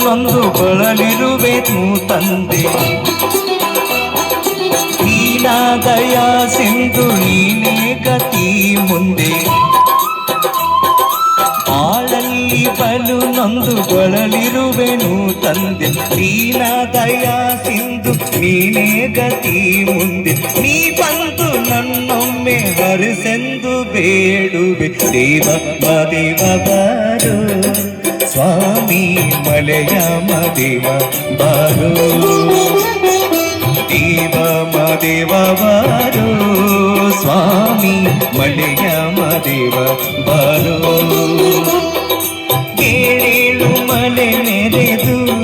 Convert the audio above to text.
ನೊಂದು ಬಳಲಿರುವೆನು ತಂದೆ. ದೀನ ದಯಾ ಸಿಂಧು ನೀನೇ ಗತಿ ಮುಂದೆ. ಆಳಲ್ಲಿ ಬಲು ನೊಂದು ಬಳಲಿರುವೆನು ತಂದೆ. ದೀನ ದಯಾ ಸಿಂಧು ನೀನೇ ಗತಿ ಮುಂದೆ. ನೀ ಬಂದು ನನ್ನೊಮ್ಮೆ ಹರಿಸೆಂದು ಬೇಡುವೆ. ದೇವ ಮದೇವ ಬಾರೋ ಸ್ವಾಮಿ ಮಲೆಯ ಮದೇವ ಬಾರೋ. ದೇವ ಮದೇವ ಬಾರೋ ಸ್ವಾಮಿ ಮಲೆಯ ಮದೇವ ಬಾರೋ. ಏಳೇಳು ಮಲೆ ನೆರೆದು